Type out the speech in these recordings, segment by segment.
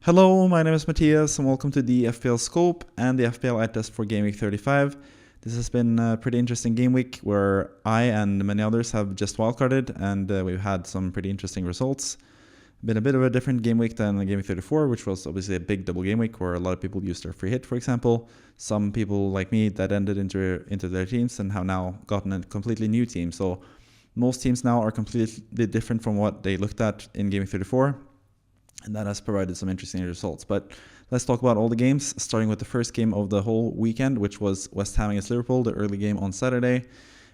Hello, my name is Matthias and welcome to the FPL Scope and the FPL eye test for Game Week 35. This has been a pretty interesting game week where I and many others have just wildcarded and we've had some pretty interesting results. Been a bit of a different game week than Game Week 34, which was obviously a big double game week where a lot of people used their free hit, for example. Some people like me that ended into their teams and have now gotten a completely new team. So most teams now are completely different from what they looked at in Game Week 34. And that has provided some interesting results. But let's talk about all the games, starting with the first game of the whole weekend, which was West Ham against Liverpool, the early game on Saturday.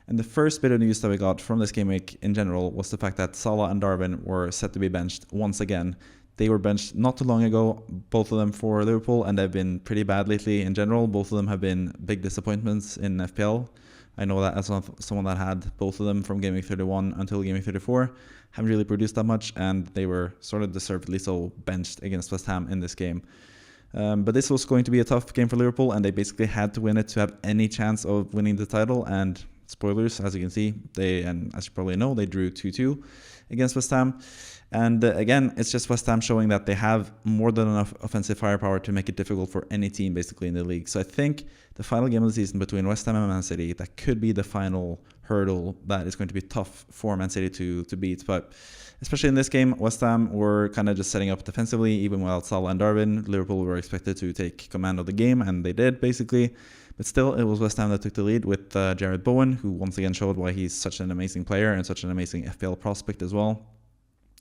And the first bit of news that we got from this game week in general was the fact that Salah and Darwin were set to be benched once again. They were benched not too long ago, both of them for Liverpool, and they've been pretty bad lately in general. Both of them have been big disappointments in FPL. I know that as someone that had both of them from Game Week 31 until Game Week 34, haven't really produced that much, and they were sort of deservedly so benched against West Ham in this game. But this was going to be a tough game for Liverpool, and they basically had to win it to have any chance of winning the title. And spoilers, as you can see, and as you probably know, they drew 2-2 against West Ham. And again, it's just West Ham showing that they have more than enough offensive firepower to make it difficult for any team basically in the league. So I think the final game of the season between West Ham and Man City, that could be the final hurdle that is going to be tough for Man City to beat. But especially in this game, West Ham were kind of just setting up defensively, even without Salah and Darwin. Liverpool were expected to take command of the game, and they did basically. But still, it was West Ham that took the lead with Jared Bowen, who once again showed why he's such an amazing player and such an amazing FPL prospect as well.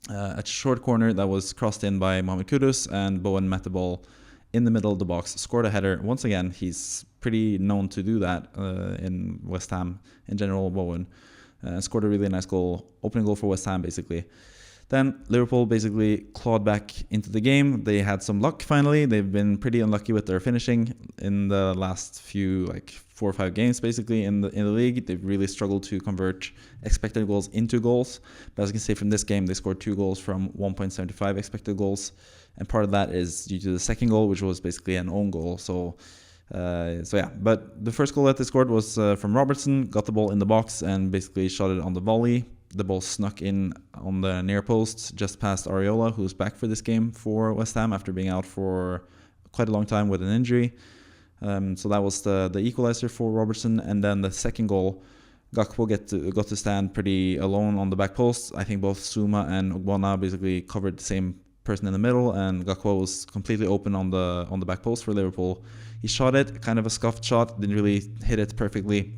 A short corner that was crossed in by Mohamed Kudus, and Bowen met the ball in the middle of the box, scored a header. Once again, he's pretty known to do that in West Ham in general. Bowen scored a really nice goal, opening goal for West Ham basically. Then Liverpool basically clawed back into the game. They had some luck finally. They've been pretty unlucky with their finishing in the last few 4 or 5 games basically in the league. They've really struggled to convert expected goals into goals. But as you can see from this game, they scored 2 goals from 1.75 expected goals. And part of that is due to the second goal, which was basically an own goal. So yeah, but the first goal that they scored was from Robertson, got the ball in the box and basically shot it on the volley. The ball snuck in on the near post just past Areola, who's back for this game for West Ham after being out for quite a long time with an injury. So that was the equalizer for Robertson. And then the second goal, Gakpo got to stand pretty alone on the back post. I think both Suma and Ogbonna basically covered the same person in the middle, and Gakpo was completely open on the back post for Liverpool. He shot it, kind of a scuffed shot, didn't really hit it perfectly.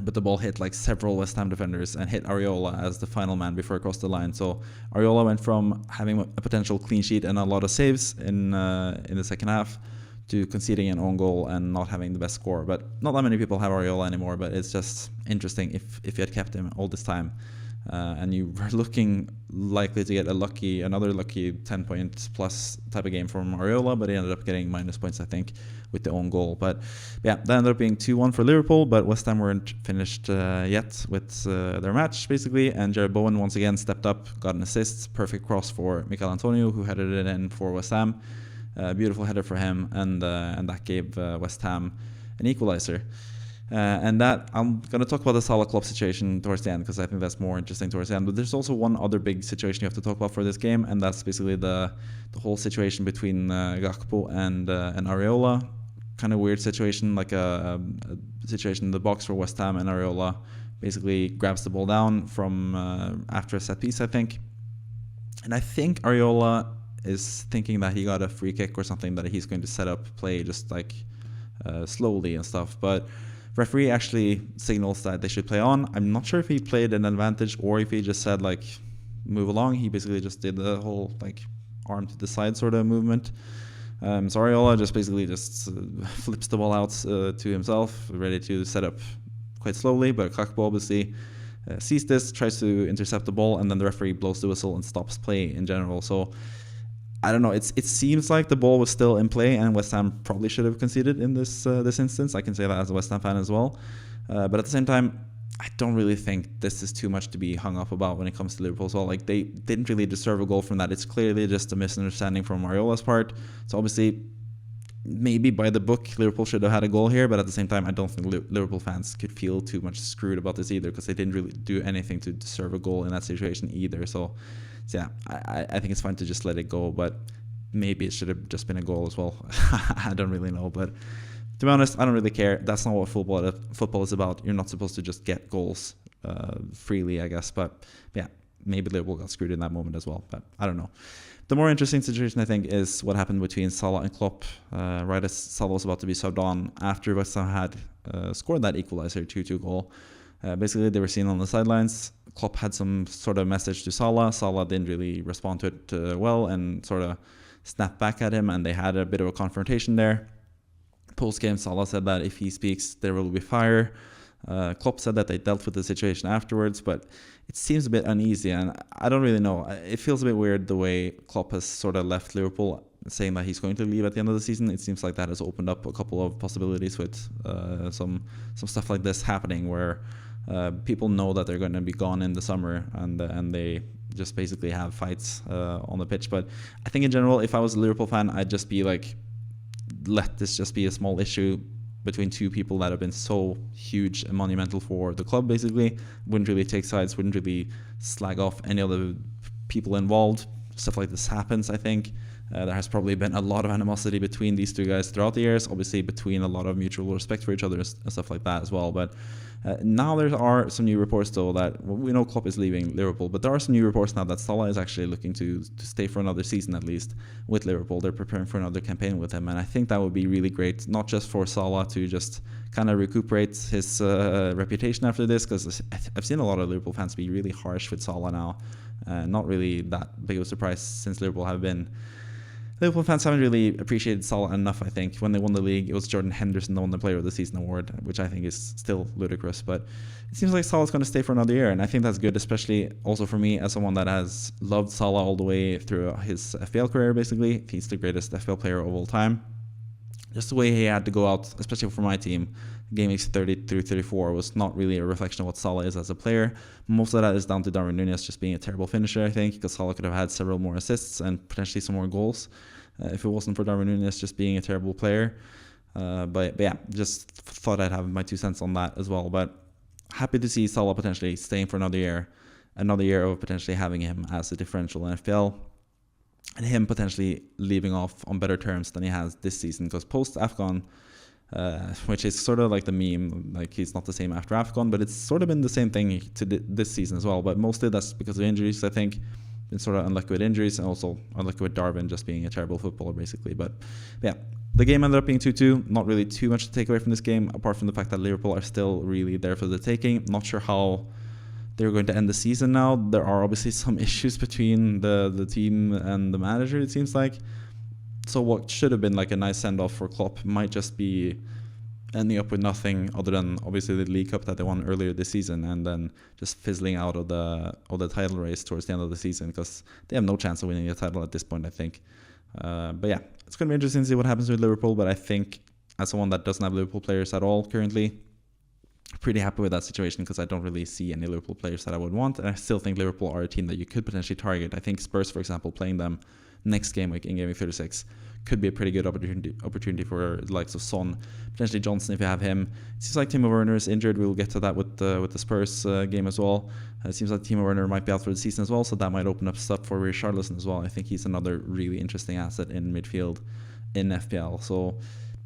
But the ball hit several West Ham defenders and hit Areola as the final man before it crossed the line. So Areola went from having a potential clean sheet and a lot of saves in the second half to conceding an own goal and not having the best score. But not that many people have Areola anymore, but it's just interesting if you had kept him all this time. And you were looking likely to get another lucky 10-point plus type of game from Areola, but he ended up getting minus points, I think, with the own goal. But yeah, that ended up being 2-1 for Liverpool, but West Ham weren't finished yet with their match, basically. And Jared Bowen once again stepped up, got an assist, perfect cross for Mikel Antonio, who headed it in for West Ham. Beautiful header for him, and that gave West Ham an equalizer. And that I'm going to talk about the Salah Klopp situation towards the end because I think that's more interesting towards the end. But there's also one other big situation you have to talk about for this game, and that's basically the whole situation between Gakpo and Areola. Kind of weird situation, like a situation in the box for West Ham, and Areola basically grabs the ball down from after a set piece, I think. And I think Areola is thinking that he got a free kick or something that he's going to set up play just slowly and stuff, but referee actually signals that they should play on. I'm not sure if he played an advantage or if he just said move along. He basically just did the whole arm to the side sort of movement. So Areola just basically flips the ball out to himself, ready to set up quite slowly. But Gakpo obviously sees this, tries to intercept the ball, and then the referee blows the whistle and stops play in general. So I don't know. It seems like the ball was still in play, and West Ham probably should have conceded in this instance. I can say that as a West Ham fan as well. But at the same time, I don't really think this is too much to be hung up about when it comes to Liverpool as well. They didn't really deserve a goal from that. It's clearly just a misunderstanding from Areola's part. So obviously, maybe by the book, Liverpool should have had a goal here. But at the same time, I don't think Liverpool fans could feel too much screwed about this either, because they didn't really do anything to deserve a goal in that situation either. So yeah, I think it's fine to just let it go. But maybe it should have just been a goal as well. I don't really know, but to be honest, I don't really care. That's not what football is about. You're not supposed to just get goals freely, I guess. But yeah, maybe Liverpool got screwed in that moment as well. But I don't know. The more interesting situation, I think, is what happened between Salah and Klopp. Right as Salah was about to be subbed on, after West Ham had scored that equalizer 2-2 goal. Basically, they were seen on the sidelines. Klopp had some sort of message to Salah. Salah didn't really respond to it well and sort of snapped back at him, and they had a bit of a confrontation there. Post-game, Salah said that if he speaks, there will be fire. Klopp said that they dealt with the situation afterwards, but it seems a bit uneasy, and I don't really know. It feels a bit weird the way Klopp has sort of left Liverpool, saying that he's going to leave at the end of the season. It seems like that has opened up a couple of possibilities with some stuff like this happening, where people know that they're going to be gone in the summer, and they just basically have fights on the pitch. But I think in general, if I was a Liverpool fan, I'd just be like, let this just be a small issue between two people that have been so huge and monumental for the club, basically. Wouldn't really take sides, wouldn't really slag off any other people involved. Stuff like this happens, I think. There has probably been a lot of animosity between these two guys throughout the years, obviously between a lot of mutual respect for each other and stuff like that as well. But now there are some new reports, though, that we know Klopp is leaving Liverpool, but there are some new reports now that Salah is actually looking to stay for another season at least with Liverpool. They're preparing for another campaign with him, and I think that would be really great, not just for Salah to just kind of recuperate his reputation after this, because I've seen a lot of Liverpool fans be really harsh with Salah now. Not really that big of a surprise, since Liverpool fans haven't really appreciated Salah enough, I think. When they won the league, it was Jordan Henderson that won the Player of the Season award, which I think is still ludicrous. But it seems like Salah's going to stay for another year, and I think that's good, especially also for me as someone that has loved Salah all the way through his FPL career, basically. He's the greatest FPL player of all time. Just the way he had to go out, especially for my team, game weeks 30 through 34 was not really a reflection of what Salah is as a player. Most of that is down to Darwin Núñez just being a terrible finisher, I think, because Salah could have had several more assists and potentially some more goals if it wasn't for Darwin Núñez just being a terrible player. But yeah, just thought I'd have my 2 cents on that as well. But happy to see Salah potentially staying for another year of potentially having him as a differential in FPL. And him potentially leaving off on better terms than he has this season, because post-AFCON, which is sort of like the meme, like he's not the same after AFCON, but it's sort of been the same thing to this season as well. But mostly that's because of injuries, I think. Been sort of unlucky with injuries, and also unlucky with Darwin just being a terrible footballer, basically. But yeah, the game ended up being 2-2. Not really too much to take away from this game, apart from the fact that Liverpool are still really there for the taking. Not sure how they're going to end the season now. There are obviously some issues between the team and the manager, it seems like. So what should have been like a nice send-off for Klopp might just be ending up with nothing other than obviously the League Cup that they won earlier this season, and then just fizzling out of the title race towards the end of the season, because they have no chance of winning the title at this point, I think. But yeah, it's going to be interesting to see what happens with Liverpool. But I think as someone that doesn't have Liverpool players at all currently, pretty happy with that situation, because I don't really see any Liverpool players that I would want, and I still think Liverpool are a team that you could potentially target. I think Spurs, for example, playing them next game week in game week 36 could be a pretty good opportunity for the likes of Son, potentially Johnson if you have him. It seems like Timo Werner is injured. We'll get to that with the Spurs game as well. It seems like Timo Werner might be out for the season as well, so that might open up stuff for Richarlison as well. I think he's another really interesting asset in midfield in FPL. So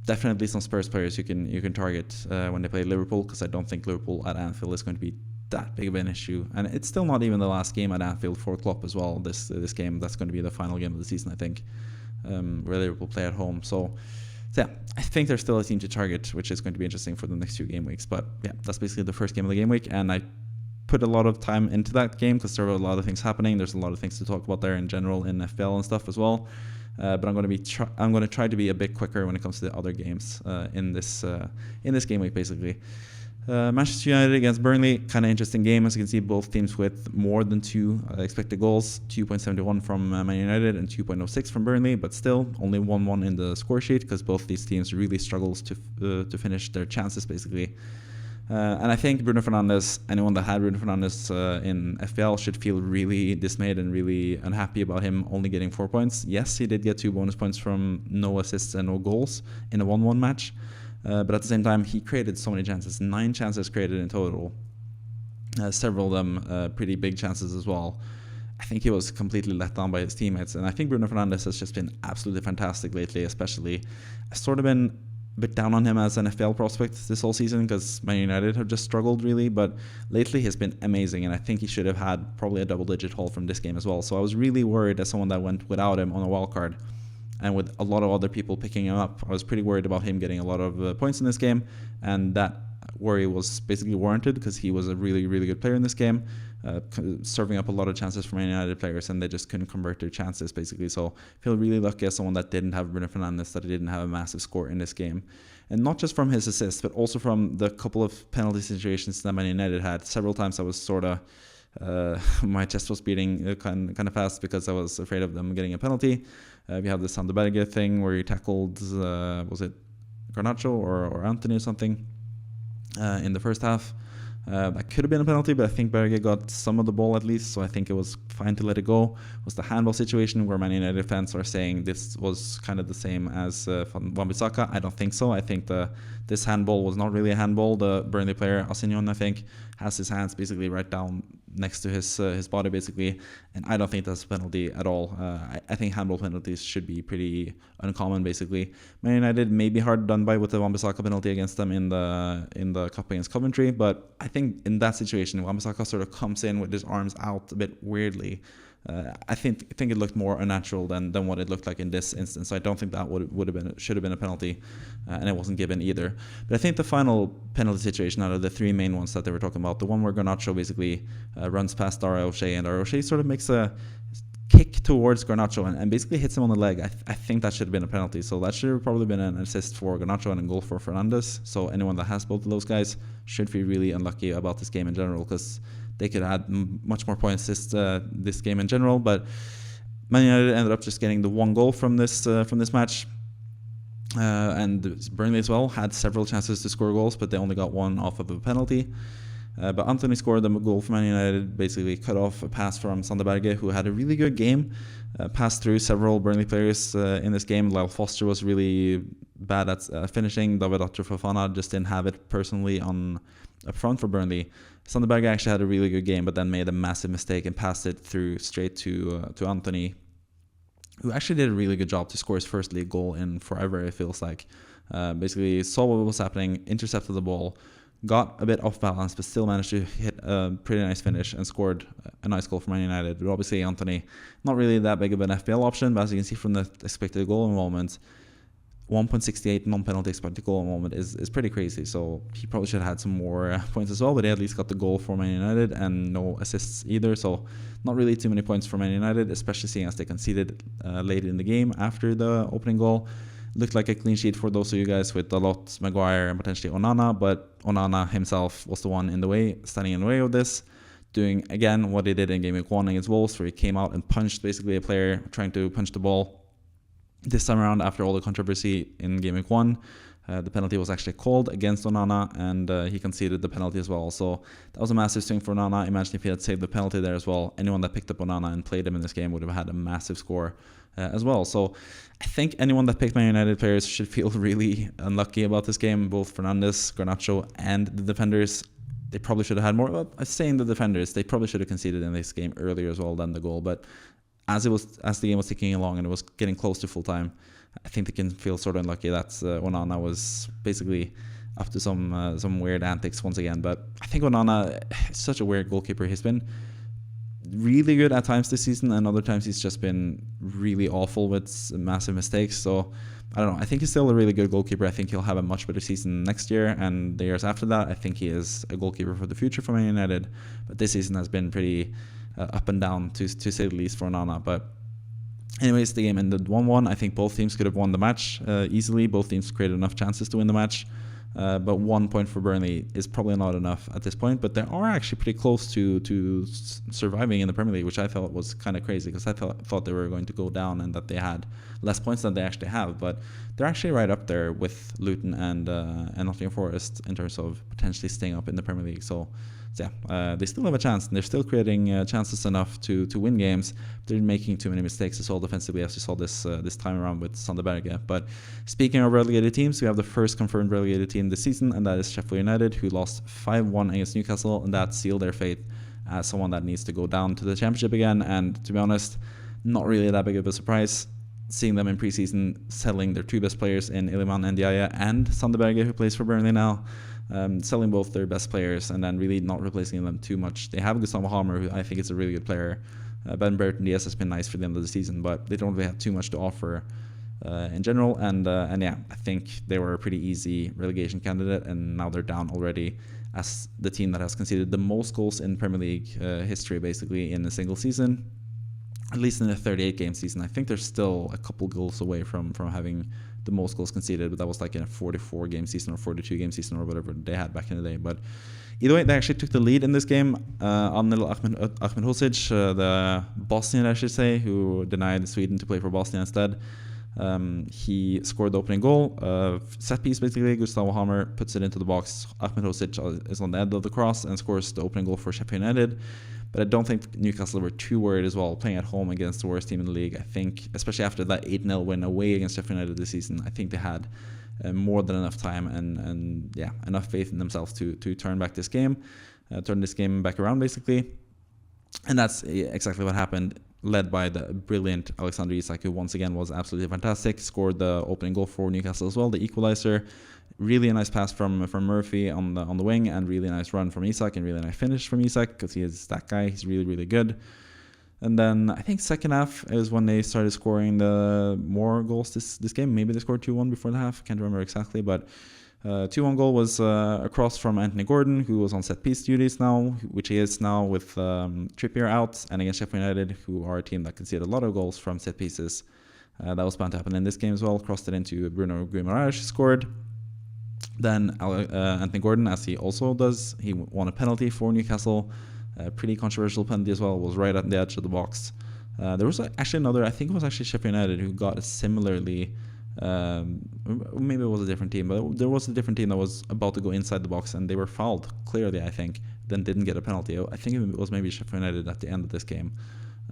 definitely some Spurs players you can target when they play Liverpool, because I don't think Liverpool at Anfield is going to be that big of an issue. And it's still not even the last game at Anfield for Klopp as well. This game, that's going to be the final game of the season, I think, where Liverpool play at home. So yeah, I think there's still a team to target, which is going to be interesting for the next 2 game weeks. But yeah, that's basically the first game of the game week, and I put a lot of time into that game because there were a lot of things happening. There's a lot of things to talk about there in general in FPL and stuff as well. But I'm going to try to be a bit quicker when it comes to the other games in this game week, basically. Manchester United against Burnley, kind of interesting game. As you can see, both teams with more than 2 expected goals, 2.71 from Man United and 2.06 from Burnley, but still only 1-1 in the score sheet, because both these teams really struggles to finish their chances, basically. And I think Bruno Fernandes, anyone that had Bruno Fernandes in FPL should feel really dismayed and really unhappy about him only getting 4 points. Yes, he did get 2 bonus points from no assists and no goals in a 1-1 match. But at the same time, he created so many chances, 9 chances created in total. Several of them pretty big chances as well. I think he was completely let down by his teammates. And I think Bruno Fernandes has just been absolutely fantastic lately, especially. I've sort of been a bit down on him as an FPL prospect this whole season because Man United have just struggled really, but lately he's been amazing, and I think he should have had probably a double-digit haul from this game as well. So I was really worried as someone that went without him on a wild card, and with a lot of other people picking him up, I was pretty worried about him getting a lot of points in this game, and that worry was basically warranted because he was a really, really good player in this game, serving up a lot of chances for Man United players, and they just couldn't convert their chances basically. So I feel really lucky as someone that didn't have Bruno Fernandes, that he didn't have a massive score in this game. And not just from his assists, but also from the couple of penalty situations that Man United had. Several times I was sort of my chest was beating kind of fast because I was afraid of them getting a penalty. We have the Sanderberge thing where he tackled, was it Garnacho or Anthony or something in the first half. That could have been a penalty, but I think Berge got some of the ball at least, so I think it was fine to let it go. It was the handball situation where Man United fans are saying this was kind of the same as Wan-Bissaka. I don't think so. I think this handball was not really a handball. The Burnley player, Aston, I think, has his hands basically right down next to his body basically, and I don't think that's a penalty at all. I think handball penalties should be pretty uncommon basically. Man United may be hard done by with the Wan-Bissaka penalty against them in the cup against Coventry, but I think in that situation Wan-Bissaka sort of comes in with his arms out a bit weirdly. I think it looked more unnatural than what it looked like in this instance. So I don't think that should have been a penalty, and it wasn't given either. But I think the final penalty situation out of the three main ones that they were talking about, the one where Garnacho basically runs past Dara O'Shea, and Dara O'Shea sort of makes a kick towards Garnacho and basically hits him on the leg. I think that should have been a penalty. So that should have probably been an assist for Garnacho and a goal for Fernandes. So anyone that has both of those guys should feel really unlucky about this game in general, because they could have had much more points this game in general. But Man United ended up just getting the one goal from this match. And Burnley as well had several chances to score goals, but they only got one off of a penalty. But Anthony scored the goal for Man United, basically cut off a pass from Sanderberge, who had a really good game, passed through several Burnley players in this game. Lyle Foster was really bad at finishing. David Fofana just didn't have it personally up front for Burnley. Sanderberge actually had a really good game, but then made a massive mistake and passed it through straight to Anthony, who actually did a really good job to score his first league goal in forever, it feels like. Basically saw what was happening, intercepted the ball, got a bit off balance, but still managed to hit a pretty nice finish and scored a nice goal for Man United. But obviously Anthony, not really that big of an FPL option, but as you can see from the expected goal involvement, 1.68 non-penalty expected goal involvement is pretty crazy. So he probably should have had some more points as well, but he at least got the goal for Man United and no assists either. So not really too many points for Man United, especially seeing as they conceded late in the game after the opening goal. Looked like a clean sheet for those of you guys with Dalot, Maguire, and potentially Onana, but Onana himself was the one standing in the way of this, doing again what he did in game week 1 against Wolves, where he came out and punched basically a player trying to punch the ball. This time around, after all the controversy in game week 1, the penalty was actually called against Onana, and he conceded the penalty as well. So that was a massive swing for Onana. Imagine if he had saved the penalty there as well. Anyone that picked up Onana and played him in this game would have had a massive score as well. So I think anyone that picked Man United players should feel really unlucky about this game. Both Fernandes, Garnacho, and the defenders. They probably should have had more. Well, I'm saying the defenders, they probably should have conceded in this game earlier as well than the goal. But as the game was ticking along and it was getting close to full time, I think they can feel sort of unlucky that Onana was basically up to some weird antics once again. But I think Onana is such a weird goalkeeper. He's been really good at times this season, and other times he's just been really awful with massive mistakes. So I don't know. I think he's still a really good goalkeeper. I think he'll have a much better season next year and the years after that. I think he is a goalkeeper for the future for Man United. But this season has been pretty up and down to say the least for Onana. But anyways, the game ended 1-1. I think both teams could have won the match easily. Both teams created enough chances to win the match. But 1 point for Burnley is probably not enough at this point. But they are actually pretty close to surviving in the Premier League, which I felt was kind of crazy, because I thought they were going to go down and that they had less points than they actually have. But they're actually right up there with Luton and Nottingham Forest in terms of potentially staying up in the Premier League. So yeah, they still have a chance, and they're still creating chances enough to win games. They're making too many mistakes as well defensively, as we saw this time around with Sanderberge. But speaking of relegated teams, we have the first confirmed relegated team this season, and that is Sheffield United, who lost 5-1 against Newcastle, and that sealed their fate as someone that needs to go down to the Championship again. And to be honest, not really that big of a surprise seeing them in preseason selling their two best players in Iliman Ndiaye and Sandeberge, who plays for Burnley now. Selling both their best players and then really not replacing them too much. They have Gustavo Hamer, who I think is a really good player. Ben Burton Diaz has been nice for the end of the season, but they don't really have too much to offer in general. And yeah, I think they were a pretty easy relegation candidate, and now they're down already as the team that has conceded the most goals in Premier League history, basically, in a single season. At least in a 38-game season. I think they're still a couple goals away from having the most goals conceded, but that was like in a 44-game season or 42-game season or whatever they had back in the day. But either way, they actually took the lead in this game. Anil Ahmedhodzic, the Bosnian, I should say, who denied Sweden to play for Bosnia instead. He scored the opening goal. Set piece, basically. Gustavo Hamer puts it into the box. Ahmedhodzic is on the end of the cross and scores the opening goal for Sheffield United. But I don't think Newcastle were too worried as well, playing at home against the worst team in the league. I think, especially after that 8-0 win away against Sheffield United this season, I think they had more than enough time and yeah, enough faith in themselves to turn back this game, turn this game back around, basically. And that's exactly what happened, led by the brilliant Alexander Isak, who once again was absolutely fantastic, scored the opening goal for Newcastle as well, the equalizer. Really a nice pass from Murphy on the wing, and really nice run from Isak, and really nice finish from Isak, because he is that guy. He's really, really good. And then I think second half is when they started scoring the more goals this game. Maybe they scored 2-1 before the half. Can't remember exactly, but 2-1 goal was a cross from Anthony Gordon, who was on set piece duties now, which he is now with Trippier out, and against Sheffield United, who are a team that conceded a lot of goals from set pieces. That was bound to happen in this game as well. Crossed it into Bruno Guimaraes, scored. Then Anthony Gordon, as he also does, he won a penalty for Newcastle. Pretty controversial penalty as well. Was right at the edge of the box. There was actually another, I think it was actually Sheffield United, who got a similarly, maybe it was a different team, but there was a different team that was about to go inside the box, and they were fouled, clearly, I think, then didn't get a penalty. I think it was maybe Sheffield United at the end of this game.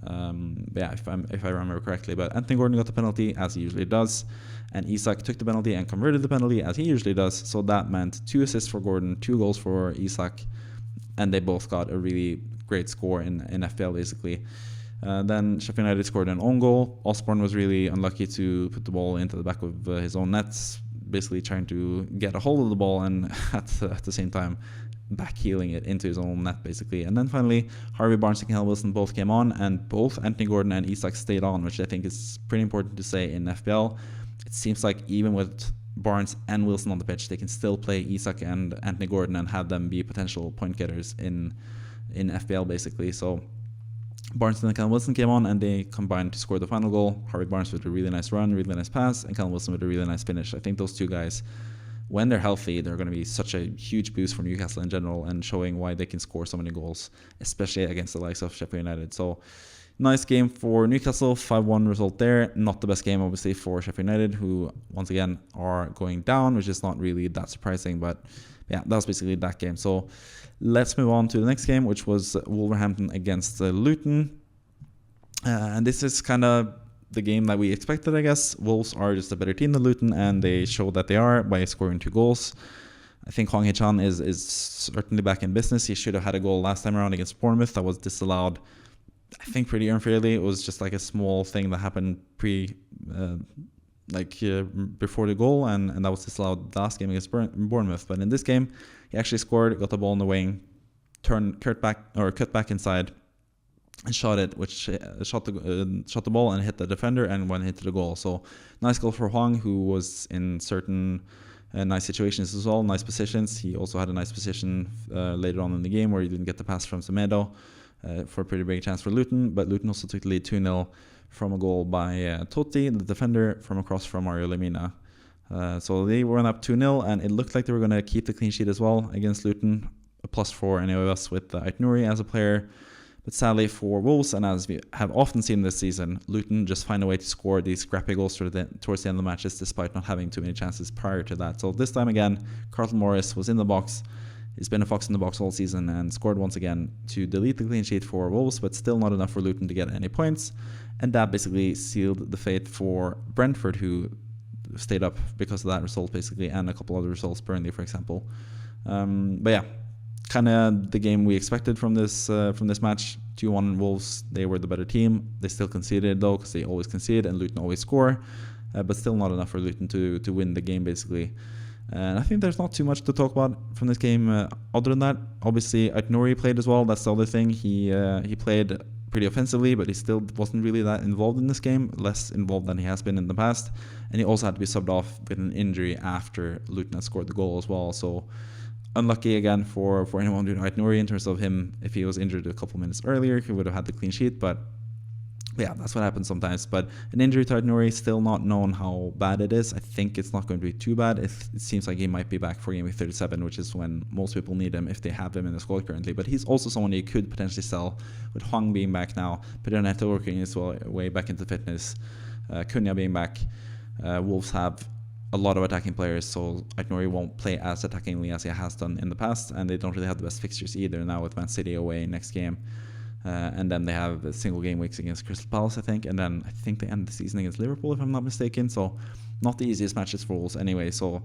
Yeah, if I remember correctly. But Anthony Gordon got the penalty, as he usually does, and Isak took the penalty and converted the penalty, as he usually does. So that meant 2 assists for Gordon, 2 goals for Isak, and they both got a really great score in FPL, basically. Then Sheffield United scored an own goal. Osborne was really unlucky to put the ball into the back of his own nets, basically trying to get a hold of the ball and at the same time backheeling it into his own net, basically. And then finally, Harvey Barnes and Callum Wilson both came on, and both Anthony Gordon and Isak stayed on, which I think is pretty important to say in FPL. It seems like even with Barnes and Wilson on the pitch, they can still play Isak and Anthony Gordon and have them be potential point getters in FPL, basically. So Barnes and Callum Wilson came on, and they combined to score the final goal. Harvey Barnes with a really nice run, really nice pass, and Callum Wilson with a really nice finish. I think those two guys, when they're healthy, they're going to be such a huge boost for Newcastle in general, and showing why they can score so many goals, especially against the likes of Sheffield United. So nice game for Newcastle, 5-1 result there. Not the best game, obviously, for Sheffield United, who once again are going down, which is not really that surprising. But yeah, that was basically that game. So let's move on to the next game, which was Wolverhampton against Luton. And this is kind of the game that we expected, I guess. Wolves are just a better team than Luton, and they showed that they are by scoring 2 goals. I think Hwang Hee-chan is certainly back in business. He should have had a goal last time around against Bournemouth that was disallowed, I think, pretty unfairly. It was just like a small thing that happened before the goal, and that was disallowed last game against Bournemouth. But in this game, he actually scored, got the ball in the wing, cut back inside, and shot it, which shot the ball and hit the defender and went into the goal. So nice goal for Hwang, who was in certain nice situations as well, nice positions. He also had a nice position later on in the game where he didn't get the pass from Semedo for a pretty big chance for Luton, but Luton also took the lead 2-0 from a goal by Totti, the defender, from across from Mario Lemina. So they went up 2-0, and it looked like they were going to keep the clean sheet as well against Luton, a +4 in AOS with Aït-Nouri as a player. But sadly for Wolves, and as we have often seen this season, Luton just find a way to score these scrappy goals towards the end of the matches, despite not having too many chances prior to that. So this time again, Carlton Morris was in the box. He's been a fox in the box all season and scored once again to delete the clean sheet for Wolves, but still not enough for Luton to get any points. And that basically sealed the fate for Brentford, who stayed up because of that result, basically, and a couple other results, Burnley, for example. But yeah, kind of the game we expected from this match. 2-1 Wolves, they were the better team. They still conceded though, because they always concede and Luton always score, but still not enough for Luton to win the game basically. And I think there's not too much to talk about from this game other than that. Obviously, Aït-Nouri played as well. That's the other thing. He played pretty offensively, but he still wasn't really that involved in this game, less involved than he has been in the past. And he also had to be subbed off with an injury after Luton had scored the goal as well. So unlucky again for anyone doing Aït-Nouri in terms of him. If he was injured a couple minutes earlier, he would have had the clean sheet, but yeah, that's what happens sometimes. But an injury to Aït-Nouri, still not known how bad it is. I think it's not going to be too bad. It seems like he might be back for game week 37, which is when most people need him if they have him in the squad currently. But he's also someone you could potentially sell, with Hwang being back now, Pedro Neto working his way back into fitness, Cunha being back. Wolves have a lot of attacking players, so Aït-Nouri won't play as attackingly as he has done in the past, and they don't really have the best fixtures either now with Man City away next game. And then they have single game weeks against Crystal Palace, I think. And then I think they end the season against Liverpool, if I'm not mistaken. So not the easiest matches for Wolves anyway. So it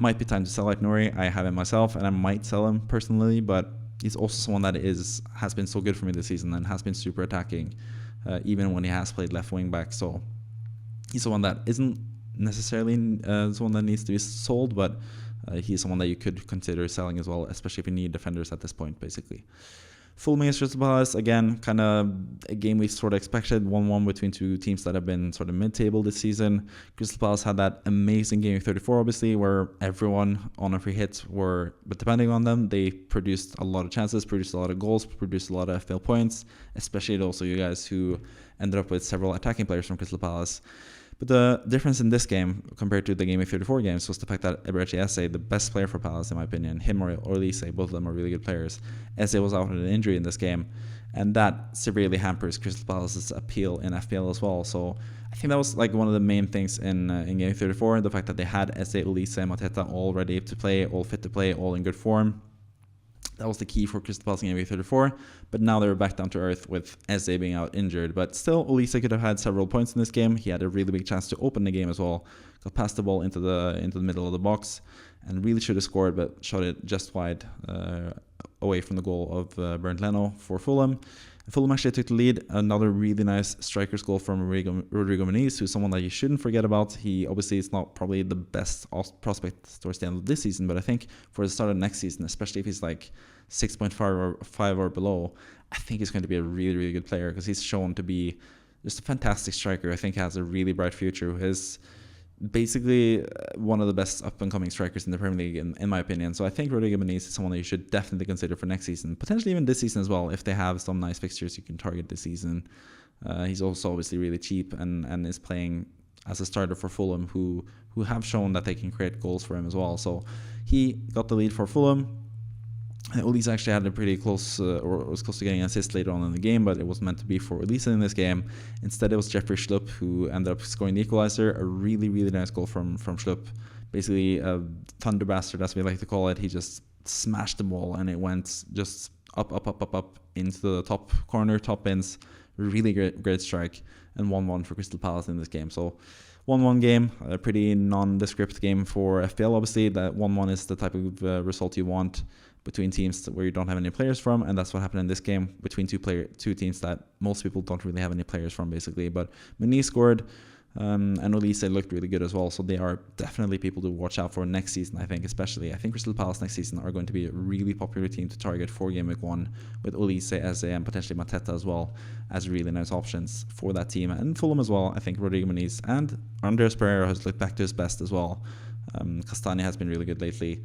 might be time to sell Aït-Nouri. I have him myself, and I might sell him personally. But he's also someone that has been so good for me this season and has been super attacking, even when he has played left wing back. So he's someone that isn't necessarily someone that needs to be sold, but he's someone that you could consider selling as well, especially if you need defenders at this point, basically. Fulham against Crystal Palace, again, kind of a game we sort of expected, 1-1 between two teams that have been sort of mid-table this season. Crystal Palace had that amazing game 34, obviously, where everyone on a free hit but depending on them, they produced a lot of chances, produced a lot of goals, produced a lot of FPL points, especially also you guys who ended up with several attacking players from Crystal Palace. But the difference in this game compared to the game of 34 games was the fact that Eberechi Eze, the best player for Palace in my opinion, him or Olise, both of them are really good players. Eze was out with an injury in this game, and that severely hampers Crystal Palace's appeal in FPL as well. So I think that was like one of the main things in game 34, the fact that they had Eze, Olise, and Mateta all ready to play, all fit to play, all in good form. That was the key for Crystal Palace in game week 34, but now they're back down to earth with Eze being out injured. But still, Olise could have had several points in this game. He had a really big chance to open the game as well. Got past the ball into the middle of the box and really should have scored, but shot it just wide away from the goal of Bernd Leno for Fulham. Fulham actually took the lead. Another really nice striker's goal from Rodrigo Muniz, who's someone that you shouldn't forget about. He obviously is not probably the best prospect towards the end of this season, but I think for the start of next season, especially if he's like 6.5 or below, I think he's going to be a really, really good player because he's shown to be just a fantastic striker. I think has a really bright future. He's basically one of the best up-and-coming strikers in the Premier League, in my opinion. So I think Rodrigo Muniz is someone that you should definitely consider for next season, potentially even this season as well, if they have some nice fixtures you can target this season. He's also obviously really cheap and is playing as a starter for Fulham, who have shown that they can create goals for him as well. So he got the lead for Fulham. Olise actually had a pretty close, or was close to getting an assist later on in the game, but it was meant to be for Olise in this game. Instead, it was Jeffrey Schlupp who ended up scoring the equalizer. A really, really nice goal from Schlupp. Basically, a thunder bastard, as we like to call it. He just smashed the ball, and it went just up into the top corner, top bins. Really great strike, and 1-1 for Crystal Palace in this game. So 1-1 game, a pretty nondescript game for FPL. Obviously, that 1-1 is the type of result you want between teams where you don't have any players from, and that's what happened in this game between two teams that most people don't really have any players from, basically. But Muniz scored, and Olise looked really good as well, so they are definitely people to watch out for next season, I think. Especially, I think Crystal Palace next season are going to be a really popular team to target for game week 1, with Olise, Eze, and potentially Mateta as well as really nice options for that team. And Fulham as well, I think Rodrigo Muniz and Andreas Pereira has looked back to his best as well. Castagna has been really good lately.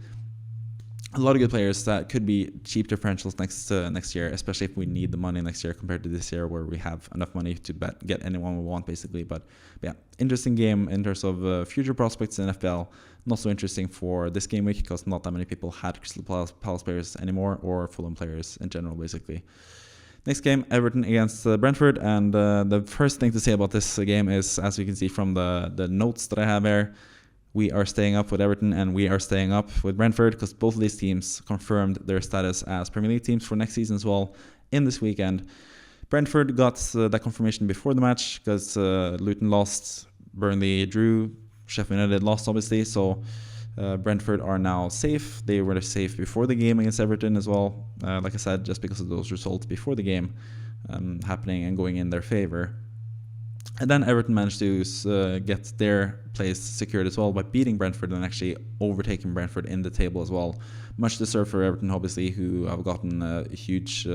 A lot of good players that could be cheap differentials next year, especially if we need the money next year compared to this year where we have enough money to get anyone we want, basically. But yeah, interesting game in terms of future prospects in FPL. Not so interesting for this game week because not that many people had Crystal Palace players anymore, or Fulham players in general, basically. Next game, Everton against Brentford, and the first thing to say about this game is, as you can see from the notes that I have here, we are staying up with Everton and we are staying up with Brentford because both of these teams confirmed their status as Premier League teams for next season as well in this weekend. Brentford got that confirmation before the match because Luton lost, Burnley drew, Sheffield United lost, obviously. So Brentford are now safe. They were safe before the game against Everton as well. Like I said, just because of those results before the game happening and going in their favor. And then Everton managed to get their place secured as well by beating Brentford and actually overtaking Brentford in the table as well. Much deserved for Everton, obviously, who have gotten a huge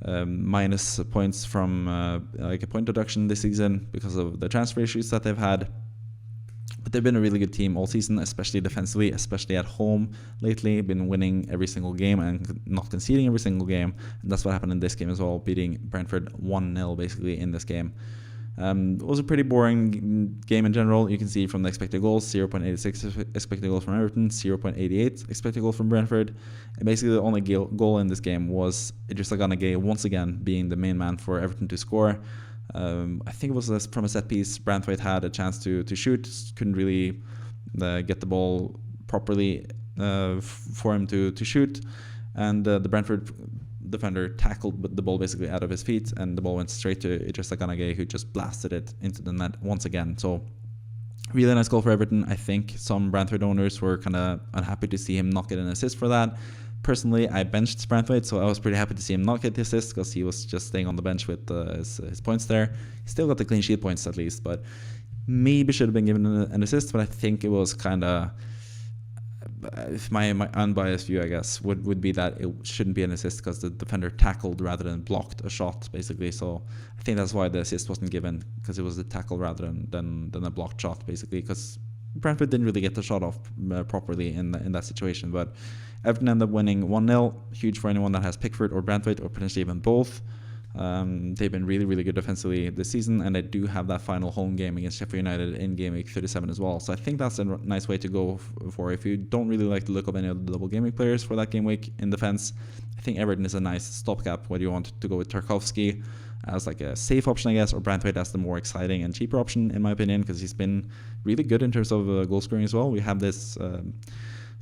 minus points from like a point deduction this season because of the transfer issues that they've had. But they've been a really good team all season, especially defensively, especially at home lately. Been winning every single game and not conceding every single game. And that's what happened in this game as well, beating Brentford 1-0 basically in this game. It was a pretty boring game in general. You can see from the expected goals, 0.86 expected goals from Everton, 0.88 expected goals from Brentford. And basically the only goal in this game was Idrissa Gana Gueye once again being the main man for Everton to score. I think it was from a set piece. Brentford had a chance to shoot, couldn't really get the ball properly for him to shoot. And the Brentford defender tackled the ball basically out of his feet, and the ball went straight to Idrissa Gana Gueye, who just blasted it into the net once again. So really nice goal for Everton. I think some Brentford owners were kind of unhappy to see him not get an assist for that. Personally, I benched Brentford, so I was pretty happy to see him not get the assist because he was just staying on the bench with his points there. He still got the clean sheet points at least, but maybe should have been given an assist. But I think it was kind of, if my unbiased view, I guess, would be that it shouldn't be an assist because the defender tackled rather than blocked a shot, basically. So I think that's why the assist wasn't given, because it was a tackle rather than a blocked shot, basically, because Brentford didn't really get the shot off properly in that situation. But Everton ended up winning 1-0. Huge for anyone that has Pickford or Brentford or potentially even both. They've been really, really good defensively this season, and they do have that final home game against Sheffield United in game week 37 as well. So I think that's a nice way to go for if you don't really like the look of any of the double game week players for that game week in defense. I think Everton is a nice stopgap, whether you want to go with Tarkowski as like a safe option, I guess, or Brentford as the more exciting and cheaper option, in my opinion, because he's been really good in terms of goal scoring as well. We have this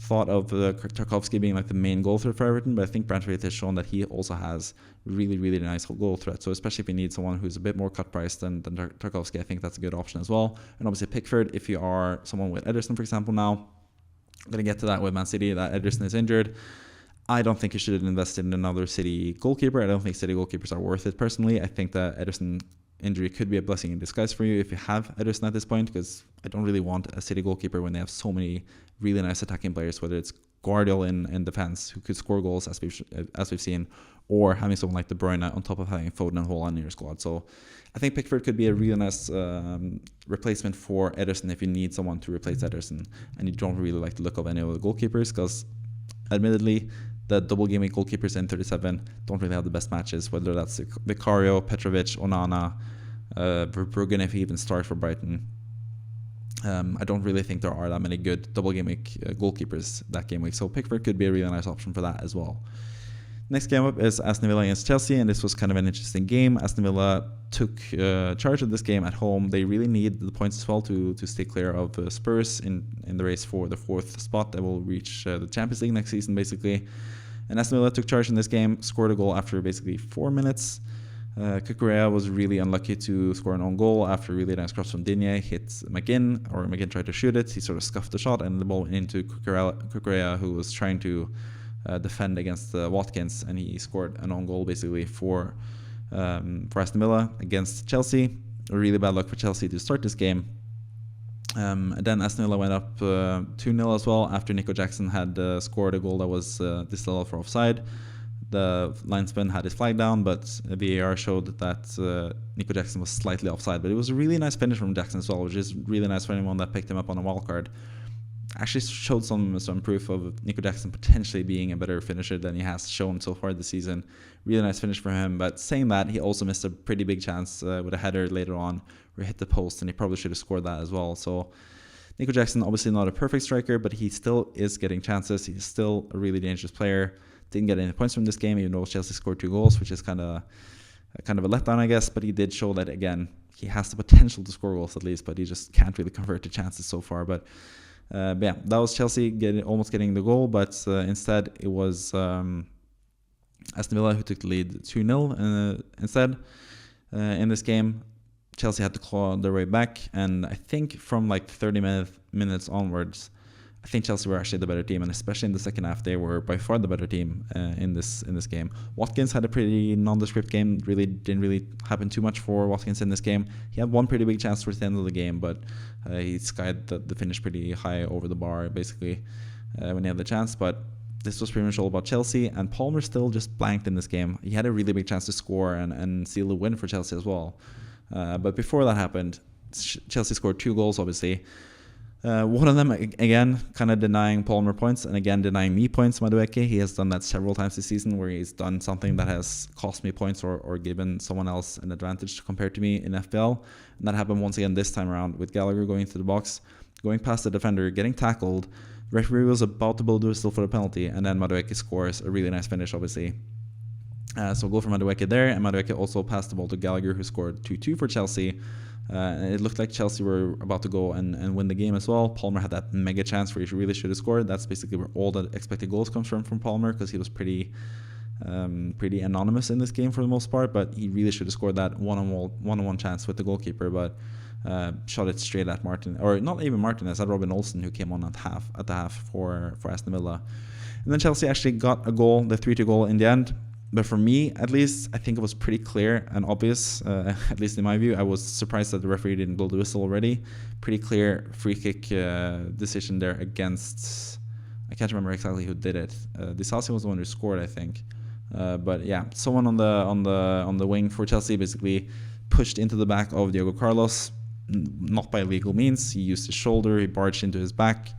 thought of Tarkowski being like the main goal threat for Everton, but I think Brentford has shown that he also has really, really nice goal threat. So especially if you need someone who's a bit more cut priced than Tarkowski, I think that's a good option as well. And obviously Pickford, if you are someone with Ederson, for example, now, I'm going to get to that with Man City, that Ederson is injured. I don't think you should invest in another City goalkeeper. I don't think City goalkeepers are worth it personally. I think that Ederson injury could be a blessing in disguise for you if you have Ederson at this point, because I don't really want a City goalkeeper when they have so many really nice attacking players, whether it's Guardiola in defense who could score goals as we've seen, or having someone like De Bruyne on top of having Foden and Haaland in your squad. So I think Pickford could be a really nice replacement for Ederson if you need someone to replace Ederson and you don't really like the look of any of the goalkeepers, because admittedly the double game week goalkeepers in 37 don't really have the best matches, whether that's Vicario, Petrovic, Onana, Verbruggen if he even starts for Brighton. I don't really think there are that many good double game week goalkeepers that game week, so Pickford could be a really nice option for that as well. Next game up is Aston Villa against Chelsea, and this was kind of an interesting game. Aston Villa took charge of this game at home. They really need the points as well to stay clear of Spurs in the race for the fourth spot that will reach the Champions League next season, basically. And Aston Villa took charge in this game, scored a goal after basically 4 minutes. Cucurella was really unlucky to score an own goal after a really nice cross from Digne hit McGinn, or McGinn tried to shoot it. He sort of scuffed the shot and the ball went into Cucurella, who was trying to defend against Watkins, and he scored an own goal basically for Aston Villa against Chelsea. Really bad luck for Chelsea to start this game. And then Aston Villa went up 2-0 as well after Nico Jackson had scored a goal that was disallowed for offside. The linesman had his flag down, but VAR showed that Nico Jackson was slightly offside. But it was a really nice finish from Jackson as well, which is really nice for anyone that picked him up on a wild card. Actually showed some proof of Nico Jackson potentially being a better finisher than he has shown so far this season. Really nice finish for him. But saying that, he also missed a pretty big chance with a header later on where he hit the post, and he probably should have scored that as well. So Nico Jackson, obviously not a perfect striker, but he still is getting chances. He's still a really dangerous player. Didn't get any points from this game, even though Chelsea scored 2 goals, which is kind of a letdown, I guess. But he did show that, again, he has the potential to score goals at least, but he just can't really convert to chances so far. But yeah, that was Chelsea almost getting the goal, but instead it was Aston Villa who took the lead 2-0 instead. In this game, Chelsea had to claw their way back, and I think from like 30 minutes onwards, I think Chelsea were actually the better team, and especially in the second half, they were by far the better team in this game. Watkins had a pretty nondescript game. Didn't really happen too much for Watkins in this game. He had one pretty big chance towards the end of the game, but he skied the finish pretty high over the bar, basically, when he had the chance. But this was pretty much all about Chelsea, and Palmer still just blanked in this game. He had a really big chance to score and seal the win for Chelsea as well. But before that happened, Chelsea scored 2 goals, obviously. One of them, again, kind of denying Palmer points, and again denying me points, Madueke. He has done that several times this season, where he's done something that has cost me points or given someone else an advantage compared to me in FPL. And that happened once again this time around, with Gallagher going into the box, going past the defender, getting tackled. The referee was about to blow the whistle for the penalty, and then Madueke scores a really nice finish, obviously. So goal for Madueke there, and Madueke also passed the ball to Gallagher, who scored 2-2 for Chelsea. And it looked like Chelsea were about to go and win the game as well. Palmer had that mega chance where he really should have scored. That's basically where all the expected goals comes from Palmer, because he was pretty anonymous in this game for the most part. But he really should have scored that one-on-one chance with the goalkeeper, but shot it straight at Martin, or not even Martinez, at Robin Olsen, who came on at the half for Aston Villa. And then Chelsea actually got a goal, the 3-2 goal in the end. But for me, at least, I think it was pretty clear and obvious, at least in my view. I was surprised that the referee didn't blow the whistle already. Pretty clear free kick decision there against... I can't remember exactly who did it. Disasi was the one who scored, I think. But yeah, someone on the wing for Chelsea basically pushed into the back of Diogo Carlos, not by legal means. He used his shoulder, he barged into his back.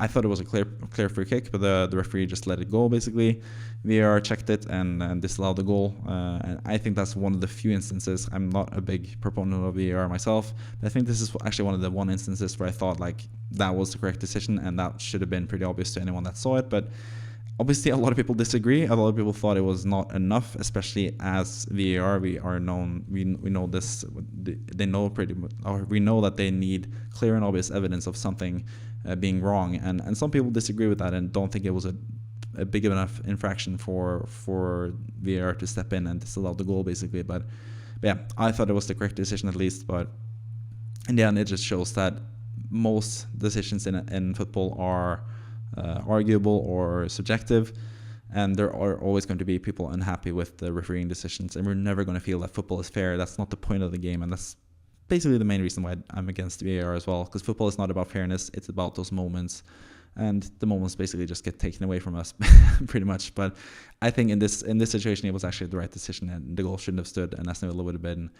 I thought it was a clear free kick, but the referee just let it go, basically. VAR checked it and disallowed the goal. And I think that's one of the few instances. I'm not a big proponent of VAR myself, but I think this is actually one of the instances where I thought like that was the correct decision, and that should have been pretty obvious to anyone that saw it. But obviously, a lot of people disagree. A lot of people thought it was not enough, especially as VAR. We know this. They know pretty much, or we know that they need clear and obvious evidence of something being wrong, and some people disagree with that and don't think it was a big enough infraction for VAR to step in and disallow the goal, basically. But yeah, I thought it was the correct decision, at least. But in the end, it just shows that most decisions in football are arguable or subjective, and there are always going to be people unhappy with the refereeing decisions, and we're never going to feel that football is fair. That's not the point of the game, and that's basically the main reason why I'm against VAR as well, because football is not about fairness, it's about those moments, and the moments basically just get taken away from us pretty much. But I think in this situation, it was actually the right decision, and the goal shouldn't have stood, and Aston Villa would have been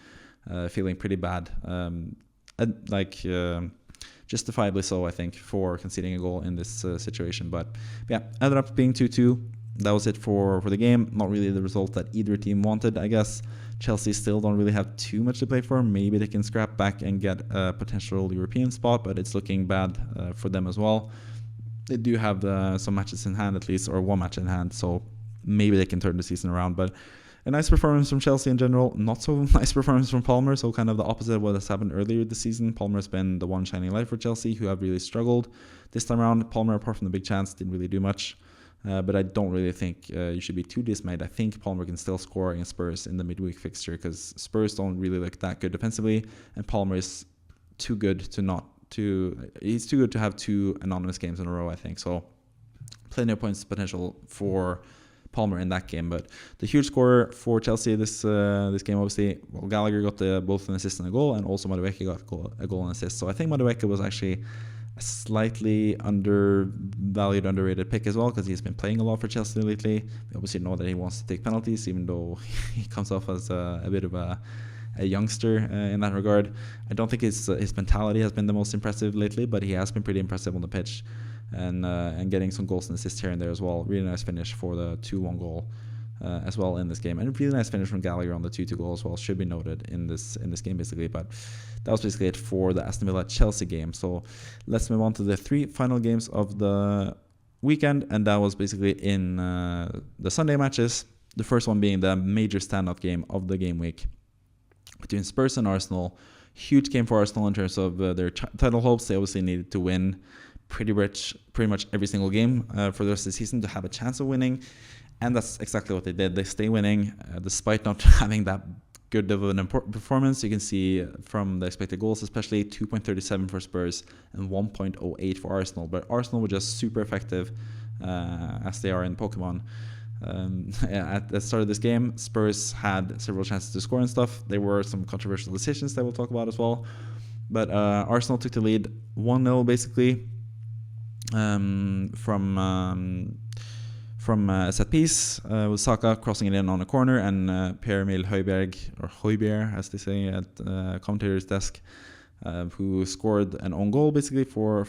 feeling pretty bad, justifiably so, I think, for conceding a goal in this situation. But yeah, ended up being 2-2. That was it for the game. Not really the result that either team wanted, I guess. Chelsea still don't really have too much to play for. Maybe they can scrap back and get a potential European spot, but it's looking bad for them as well. They do have some matches in hand, at least, or one match in hand, so maybe they can turn the season around. But a nice performance from Chelsea in general. Not so nice performance from Palmer, so kind of the opposite of what has happened earlier this season. Palmer's been the one shining light for Chelsea, who have really struggled. This time around, Palmer, apart from the big chance, didn't really do much. But I don't really think you should be too dismayed. I think Palmer can still score against Spurs in the midweek fixture, because Spurs don't really look that good defensively, and Palmer is too good he's too good to have 2 anonymous games in a row, I think. So plenty of points potential for Palmer in that game. But the huge scorer for Chelsea this game, obviously, well, Gallagher got both an assist and a goal, and also Madueke got a goal and assist. So I think Madueke was actually a slightly undervalued, underrated pick as well, because he's been playing a lot for Chelsea lately. We obviously know that he wants to take penalties, even though he comes off as a bit of a youngster in that regard. I don't think his mentality has been the most impressive lately, but he has been pretty impressive on the pitch, and getting some goals and assists here and there as well. Really nice finish for the 2-1 goal as well in this game, and a really nice finish from Gallagher on the 2-2 goal as well, should be noted in this game, basically. But that was basically it for the Aston Villa Chelsea game. So let's move on to the 3 final games of the weekend, and that was basically in the Sunday matches. The first one being the major standout game of the game week between Spurs and Arsenal. Huge game for Arsenal in terms of their title hopes. They obviously needed to win pretty much every single game for the rest of the season to have a chance of winning, and that's exactly what they did. They stay winning despite not having that good of an performance. You can see from the expected goals, especially 2.37 for Spurs and 1.08 for Arsenal. But Arsenal were just super effective, as they are in Pokemon. At the start of this game, Spurs had several chances to score and stuff. There were some controversial decisions that we'll talk about as well. But Arsenal took the lead 1-0 basically from a set piece with Saka crossing it in on a corner, and Per-Emil Højbjerg, or Højbjerg as they say at commentator's desk, who scored an own goal basically for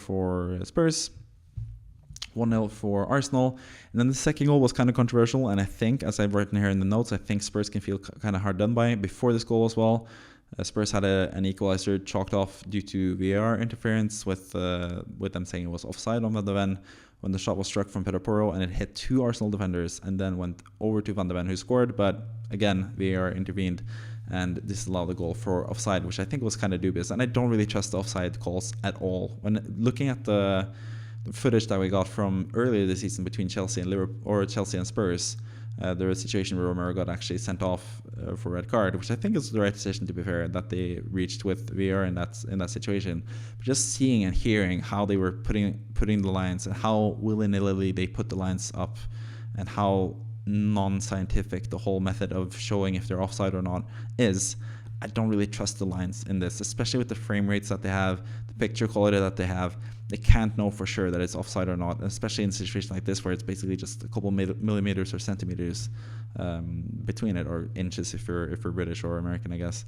Spurs. 1-0 for Arsenal. And then the second goal was kind of controversial, and I think, as I've written here in the notes, I think Spurs can feel kind of hard done by before this goal as well. Spurs had an equalizer chalked off due to VAR interference with them saying it was offside on Van de Ven when the shot was struck from Pedro Porro, and it hit two Arsenal defenders and then went over to Van de Ven, who scored. But again, VAR intervened and disallowed the goal for offside, which I think was kind of dubious. And I don't really trust the offside calls at all. When looking at the footage that we got from earlier this season between Chelsea and Liverpool, or Chelsea and Spurs, there was a situation where Romero got actually sent off for a red card, which I think is the right decision, to be fair, that they reached with VAR in that situation. But just seeing and hearing how they were putting the lines and how willy-nilly they put the lines up, and how non-scientific the whole method of showing if they're offside or not is, I don't really trust the lines in this, especially with the frame rates that they have, the picture quality that they have. They can't know for sure that it's offside or not, especially in a situation like this where it's basically just a couple millimeters or centimeters between it, or inches if you're British or American, I guess,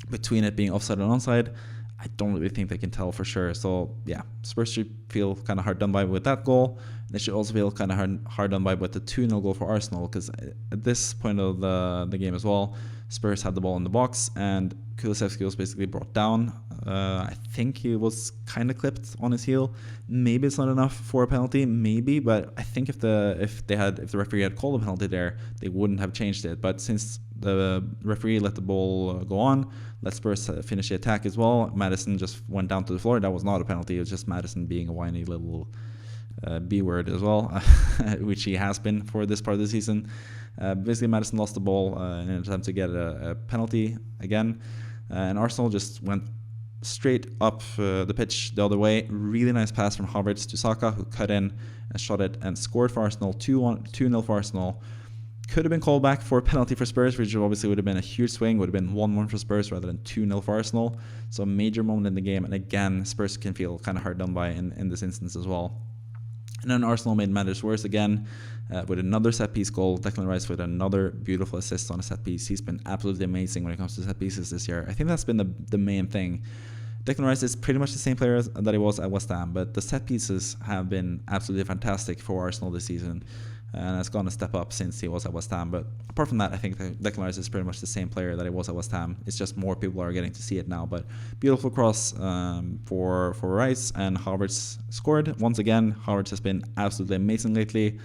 between it being offside and onside. I don't really think they can tell for sure. So yeah, Spurs should feel kind of hard done by with that goal. They should also feel kind of hard done by with the 2-0 goal for Arsenal, because at this point of the game as well, Spurs had the ball in the box and Kulusevski was basically brought down. I think he was kind of clipped on his heel. Maybe it's not enough for a penalty, maybe, but I think if the referee had called a penalty there, they wouldn't have changed it. But since the referee let the ball go on, let Spurs finish the attack as well, Maddison just went down to the floor. That was not a penalty. It was just Maddison being a whiny little B word as well, which he has been for this part of the season. Basically, Maddison lost the ball in an attempt to get a penalty again, and Arsenal just went straight up the pitch the other way. Really nice pass from Havertz to Saka, who cut in and shot it and scored for Arsenal. 2-0 for Arsenal. Could have been called back for a penalty for Spurs, which obviously would have been a huge swing. Would have been 1-1 for Spurs rather than 2-0 for Arsenal. So a major moment in the game, and again, Spurs can feel kind of hard done by in this instance as well. And then Arsenal made matters worse again with another set-piece goal. Declan Rice with another beautiful assist on a set-piece. He's been absolutely amazing when it comes to set-pieces this year. I think that's been the main thing. Declan Rice is pretty much the same player that he was at West Ham, but the set-pieces have been absolutely fantastic for Arsenal this season, and has gone a step up since he was at West Ham. But apart from that, I think Declan Rice is pretty much the same player that he was at West Ham. It's just more people are getting to see it now. But beautiful cross for Rice, and Havertz scored. Once again, Havertz has been absolutely amazing lately.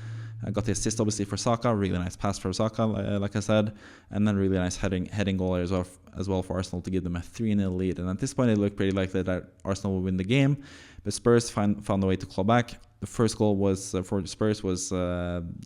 Got the assist obviously for Saka, really nice pass for Saka, like I said, and then really nice heading goal as well for Arsenal to give them a 3-0 lead. And at this point, it looked pretty likely that Arsenal would win the game, but Spurs found a way to claw back. The first goal was for Spurs was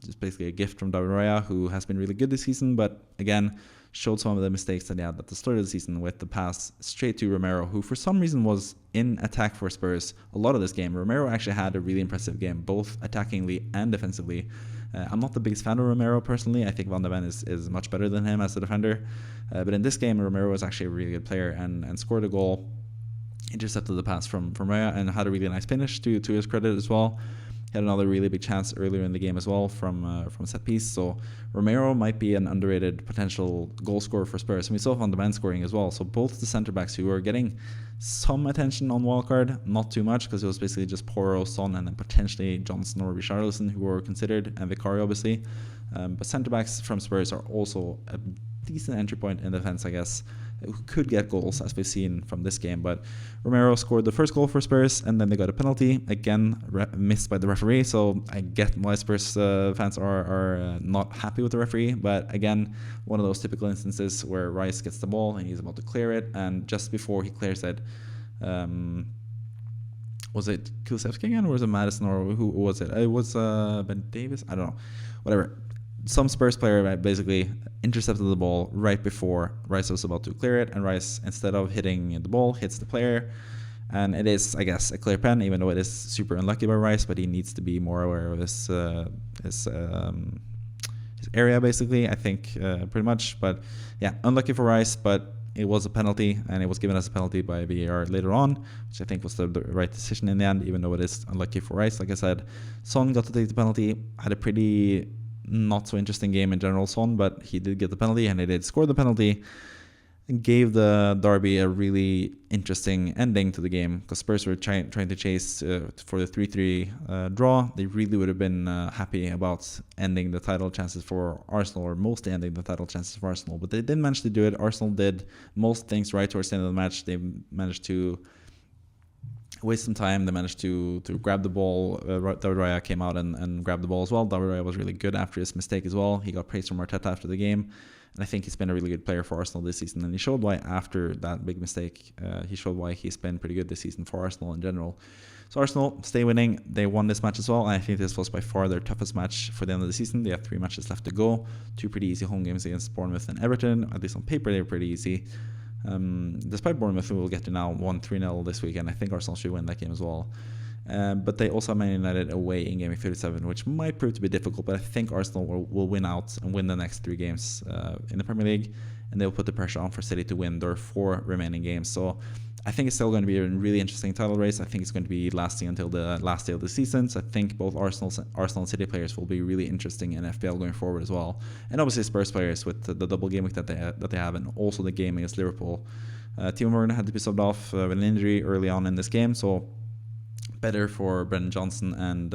just basically a gift from David Raya, who has been really good this season, but again showed some of the mistakes that he had at the start of the season with the pass straight to Romero, who for some reason was in attack for Spurs a lot of this game. Romero actually had a really impressive game, both attackingly and defensively. I'm not the biggest fan of Romero personally. I think Van de Ven is much better than him as a defender. But in this game, Romero was actually a really good player and scored a goal, intercepted the pass from Raya, and had a really nice finish to his credit as well. He had another really big chance earlier in the game as well from set piece. So Romero might be an underrated potential goal scorer for Spurs. And we saw Van de Ven scoring as well. So both the centre backs who were getting some attention on wildcard, not too much, because it was basically just Porro, Son, and then potentially Johnson or Richarlison who were considered, and Vicario obviously. But centre backs from Spurs are also a decent entry point in defense, I guess, who could get goals, as we've seen from this game. But Romero scored the first goal for Spurs, and then they got a penalty, again missed by the referee. So I get why Spurs fans are not happy with the referee. But again, one of those typical instances where Rice gets the ball and he's about to clear it, and just before he clears it, was it Kulusevski again, or was it Maddison, or who was it? It was Ben Davis? I don't know. Whatever. some Spurs player basically intercepted the ball right before Rice was about to clear it, and Rice, instead of hitting the ball, hits the player. And it is, I guess, a clear pen, even though it is super unlucky by Rice, but he needs to be more aware of his area, basically, I think, pretty much. But yeah, unlucky for Rice, but it was a penalty, and it was given as a penalty by VAR later on, which I think was the right decision in the end, even though it is unlucky for Rice. Like I said, Son got to take the penalty, had a pretty not so interesting game in general, Son, but he did get the penalty, and he did score the penalty, and gave the derby a really interesting ending to the game, because Spurs were trying to chase for the 3-3 draw. They really would have been happy about ending the title chances for Arsenal, or mostly ending the title chances for Arsenal, but they didn't manage to do it. Arsenal did most things right towards the end of the match. They managed to waste some time. They managed to grab the ball. David Raya came out and grabbed the ball as well. David Raya was really good after his mistake as well. He got praise from Arteta after the game. And I think he's been a really good player for Arsenal this season. And he showed why after that big mistake. He showed why he's been pretty good this season for Arsenal in general. So Arsenal stay winning. They won this match as well. And I think this was by far their toughest match for the end of the season. They have 3 matches left to go. 2 pretty easy home games against Bournemouth and Everton. At least on paper, they were pretty easy. Despite Bournemouth, who we'll get to now, won 3-0 this weekend. I think Arsenal should win that game as well. But they also have Man United away in Game 37, which might prove to be difficult, but I think Arsenal will win out and win the next 3 games in the Premier League, and they'll put the pressure on for City to win their 4 remaining games. So I think it's still going to be a really interesting title race. I think it's going to be lasting until the last day of the season. So I think both Arsenal and City players will be really interesting in FPL going forward as well. And obviously Spurs players with the double game week that they have, and also the game against Liverpool. Timo Werner had to be subbed off with an injury early on in this game, so better for Brendan Johnson and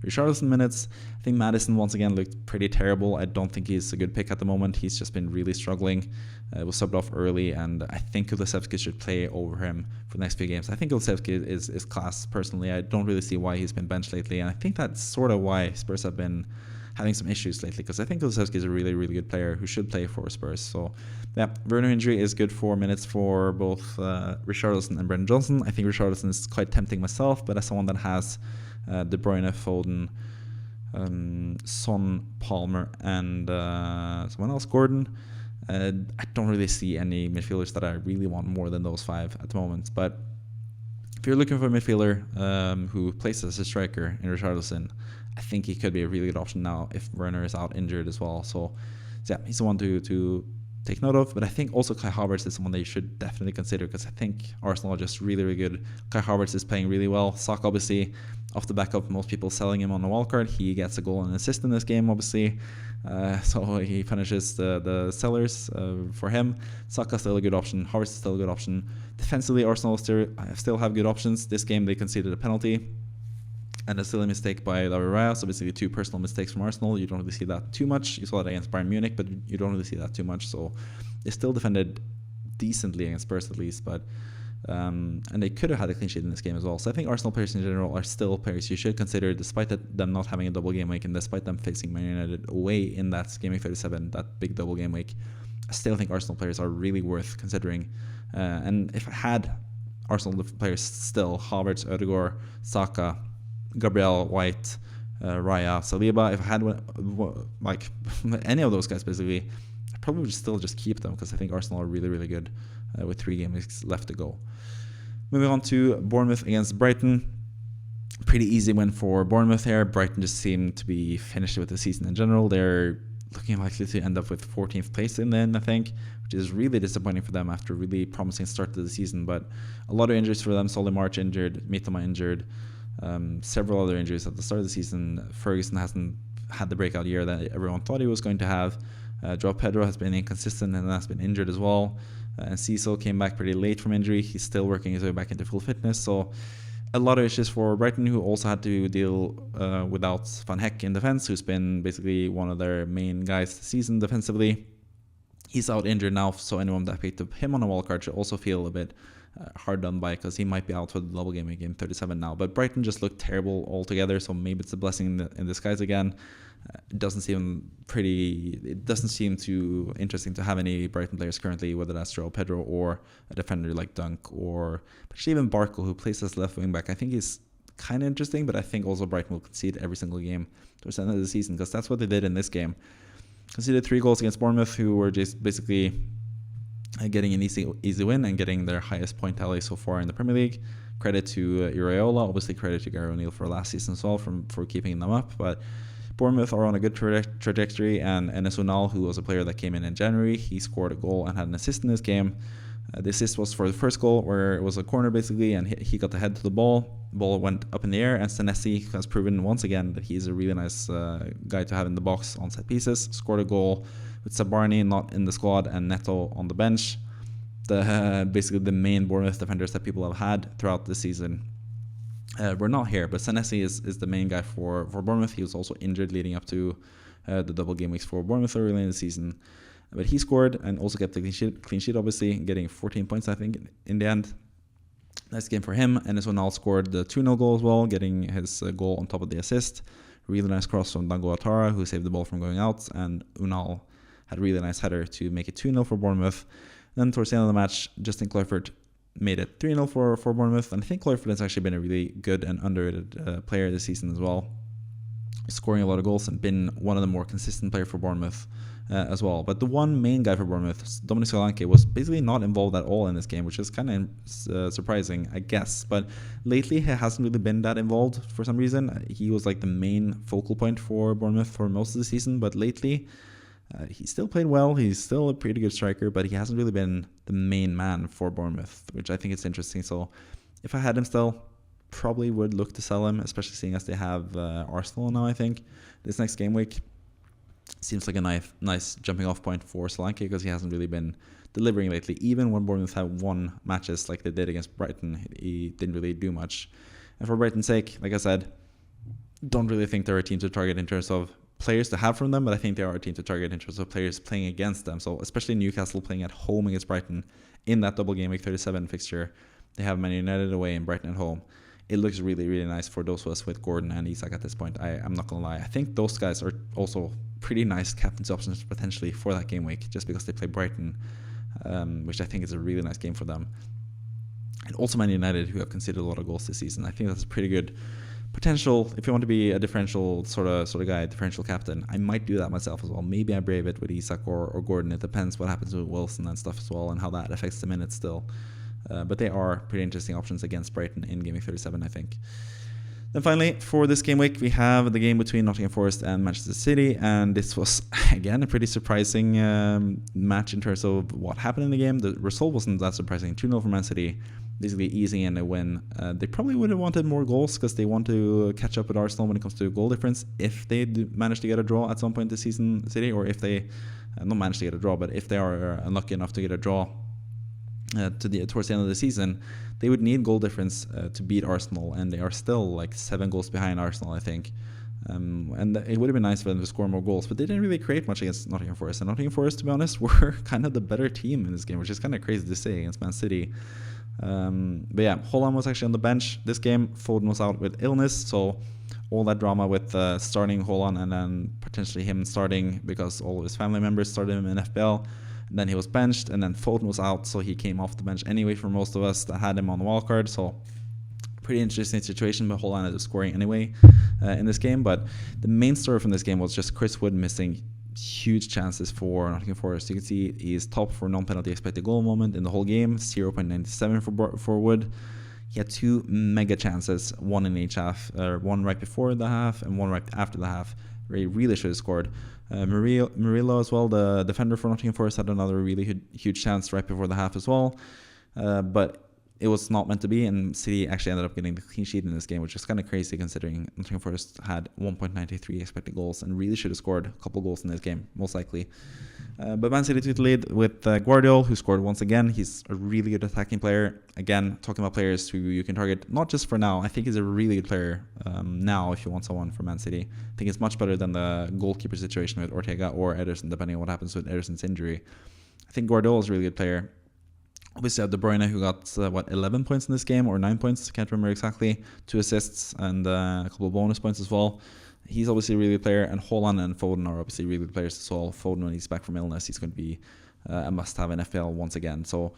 Richarlison minutes. I think Maddison once again looked pretty terrible. I don't think he's a good pick at the moment. He's just been really struggling. Was subbed off early, and I think Kulusevski should play over him for the next few games. I think Kulusevski is class personally. I don't really see why he's been benched lately, and I think that's sort of why Spurs have been having some issues lately, because I think Kulusevski is a really, really good player who should play for Spurs. So, yeah, Werner injury is good for minutes for both Richarlison and Brendan Johnson. I think Richarlison is quite tempting myself, but as someone that has De Bruyne, Foden, Son, Palmer, and someone else, Gordon, I don't really see any midfielders that I really want more than those 5 at the moment. But if you're looking for a midfielder who plays as a striker in Richarlison, I think he could be a really good option now if Werner is out injured as well. So yeah, he's the one to take note of. But I think also Kai Havertz is someone that you should definitely consider, because I think Arsenal are just really, really good. Kai Havertz is playing really well. Saka, obviously, off the back of most people selling him on the wildcard, he gets a goal and an assist in this game, obviously. So he punishes the sellers for him. Saka still a good option. Havertz is still a good option. Defensively, Arsenal still have good options. This game they conceded a penalty and a silly mistake by David Raya. So basically 2 personal mistakes from Arsenal. You don't really see that too much. You saw that against Bayern Munich, but you don't really see that too much. So they still defended decently against Spurs at least, but and they could have had a clean sheet in this game as well. So I think Arsenal players in general are still players you should consider, despite them not having a double game week and despite them facing Man United away in that game week 37, that big double game week. I still think Arsenal players are really worth considering. And if I had Arsenal players still, Havertz, Ødegaard, Saka, Gabriel, White, Raya, Saliba, if I had like any of those guys basically, I'd probably still just keep them, because I think Arsenal are really, really good with 3 games left to go. Moving on to Bournemouth against Brighton. Pretty easy win for Bournemouth here. Brighton just seem to be finished with the season in general. They're looking likely to end up with 14th place in the end, I think, which is really disappointing for them after a really promising start to the season. But a lot of injuries for them. Solly March injured, Mitoma injured, several other injuries at the start of the season. Ferguson hasn't had the breakout year that everyone thought he was going to have. Joao Pedro has been inconsistent and has been injured as well. And Cecil came back pretty late from injury. He's still working his way back into full fitness. So a lot of issues for Brighton, who also had to deal without Van Heck in defense, who's been basically one of their main guys this season defensively. He's out injured now, so anyone that picked up him on a wildcard should also feel a bit hard done by, because he might be out for the double game in game 37 now. But Brighton just looked terrible altogether, so maybe it's a blessing in disguise again. It doesn't seem too interesting to have any Brighton players currently, whether that's Joao Pedro or a defender like Dunk, or actually even Barco, who plays as left wing back. I think he's kind of interesting, but I think also Brighton will concede every single game towards the end of the season, because that's what they did in this game. Conceded 3 goals against Bournemouth, who were just basically getting an easy win and getting their highest point tally so far in the Premier League. Credit to Iraola, obviously credit to Gary O'Neill for last season as well for keeping them up. But Bournemouth are on a good trajectory, and Enes Unal, who was a player that came in January, he scored a goal and had an assist in this game. The assist was for the first goal, where it was a corner basically, and he got the head to the ball. The ball went up in the air, and Senesi has proven once again that he's a really nice guy to have in the box on set pieces. Scored a goal with Sabarni not in the squad and Neto on the bench. Basically the main Bournemouth defenders that people have had throughout the season were not here, but Senesi is the main guy for Bournemouth. He was also injured leading up to the double game weeks for Bournemouth early in the season. But he scored and also kept the clean sheet, obviously, getting 14 points, I think, in the end. Nice game for him. And Unal scored the 2-0 goal as well, getting his goal on top of the assist. Really nice cross from Dango Atara, who saved the ball from going out. And Unal had a really nice header to make it 2-0 for Bournemouth. Then towards the end of the match, Justin Kluivert made it 3-0 for Bournemouth. And I think Kluivert has actually been a really good and underrated player this season as well, scoring a lot of goals and been one of the more consistent players for Bournemouth as well. But the one main guy for Bournemouth, Dominic Solanke, was basically not involved at all in this game, which is kind of surprising, I guess. But lately, he hasn't really been that involved for some reason. He was like the main focal point for Bournemouth for most of the season, but lately, he still played well. He's still a pretty good striker, but he hasn't really been the main man for Bournemouth, which I think is interesting. So if I had him still, probably would look to sell him, especially seeing as they have Arsenal now, I think. This next game week seems like a nice jumping off point for Solanke, because he hasn't really been delivering lately. Even when Bournemouth have won matches like they did against Brighton, he didn't really do much. And for Brighton's sake, like I said, don't really think they're a team to target in terms of players to have from them, but I think they are a team to target in terms of players playing against them. So especially Newcastle playing at home against Brighton in that double game week 37 fixture. They have Man United away and Brighton at home. It looks really, really nice for those of us with Gordon and Isak at this point. I'm not going to lie. I think those guys are also pretty nice captain's options potentially for that game week, just because they play Brighton, which I think is a really nice game for them. And also Man United, who have conceded a lot of goals this season. I think that's a pretty good potential. If you want to be a differential sort of guy, differential captain, I might do that myself as well. Maybe I brave it with Isak or Gordon. It depends what happens with Wilson and stuff as well, and how that affects the minutes still. But they are pretty interesting options against Brighton in Game Week 37, I think. Then finally, for this game week, we have the game between Nottingham Forest and Manchester City. And this was, again, a pretty surprising match in terms of what happened in the game. The result wasn't that surprising. 2-0 for Man City, basically easing in a win. They probably would have wanted more goals, because they want to catch up with Arsenal when it comes to goal difference. If they manage to get a draw at some point this season, City, or if they not manage to get a draw, but if they are unlucky enough to get a draw towards the end of the season, they would need goal difference to beat Arsenal, and they are still like 7 goals behind Arsenal, I think. And it would have been nice for them to score more goals, but they didn't really create much against Nottingham Forest. And Nottingham Forest, to be honest, were kind of the better team in this game, which is kind of crazy to say against Man City. But yeah, Haaland was actually on the bench this game. Foden was out with illness, so all that drama with starting Haaland and then potentially him starting because all of his family members started him in FPL. And then he was benched, and then Foden was out, so he came off the bench anyway for most of us that had him on the wildcard. So pretty interesting situation, but Haaland ended up scoring anyway in this game. But the main story from this game was just Chris Wood missing huge chances for Nottingham Forest. You can see he's top for non-penalty expected goal moment in the whole game, 0.97 for Wood. He had 2 mega chances, one in each half, one right before the half and one right after the half, where he really should have scored. Murillo as well, the defender for Nottingham Forest, had another really huge chance right before the half as well. But it was not meant to be, and City actually ended up getting the clean sheet in this game, which is kind of crazy considering Nottingham Forest had 1.93 expected goals and really should have scored a couple goals in this game, most likely. But Man City took the lead with Guardiola, who scored once again. He's a really good attacking player. Again, talking about players who you can target, not just for now. I think he's a really good player now if you want someone for Man City. I think it's much better than the goalkeeper situation with Ortega or Ederson, depending on what happens with Ederson's injury. I think Guardiola is a really good player. Obviously, De Bruyne, who got 11 points in this game, or 9 points, can't remember exactly, 2 assists and a couple of bonus points as well. He's obviously a really good player, and Haaland and Foden are obviously really good players as well. Foden, when he's back from illness, he's going to be a must-have in FPL once again. So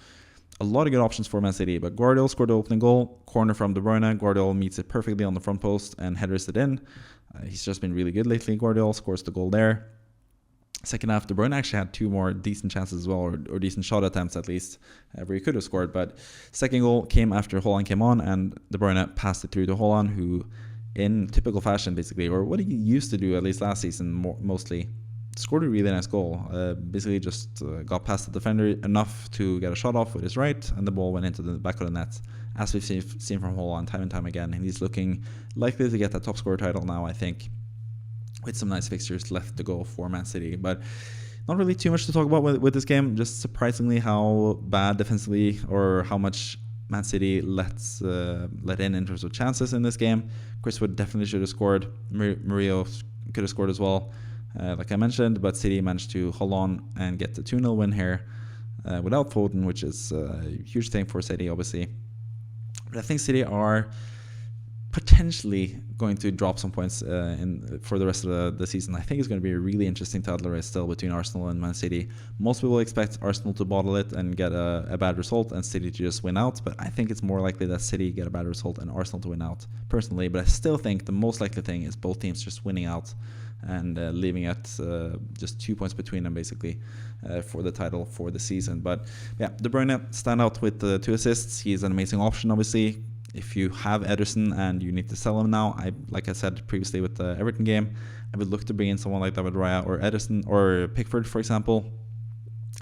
a lot of good options for Man City, but Guardiola scored the opening goal, corner from De Bruyne. Guardiola meets it perfectly on the front post and headers it in. He's just been really good lately. Guardiola scores the goal there. Second half, De Bruyne actually had 2 more decent chances as well, or decent shot attempts at least, where he could have scored. But second goal came after Haaland came on, and De Bruyne passed it through to Haaland, who, in typical fashion basically, or what he used to do at least last season mostly, scored a really nice goal. Basically just got past the defender enough to get a shot off with his right, and the ball went into the back of the net, as we've seen from Haaland time and time again. And he's looking likely to get that top scorer title now, I think, with some nice fixtures left to go for Man City. But not really too much to talk about with this game. Just surprisingly how bad defensively, or how much Man City let in terms of chances in this game. Chris Wood definitely should have scored. Murillo could have scored as well, like I mentioned, but City managed to hold on and get the 2-0 win here without Foden, which is a huge thing for City, obviously. But I think City are potentially going to drop some points for the rest of the season. I think it's going to be a really interesting title race still between Arsenal and Man City. Most people expect Arsenal to bottle it and get a bad result, and City to just win out, but I think it's more likely that City get a bad result and Arsenal to win out, personally. But I still think the most likely thing is both teams just winning out and leaving at just 2 points between them, basically, for the title for the season. But yeah, De Bruyne stand out with 2 assists. He's an amazing option, obviously. If you have Ederson and you need to sell him now, like I said previously with the Everton game, I would look to bring in someone like David Raya or Ederson or Pickford, for example.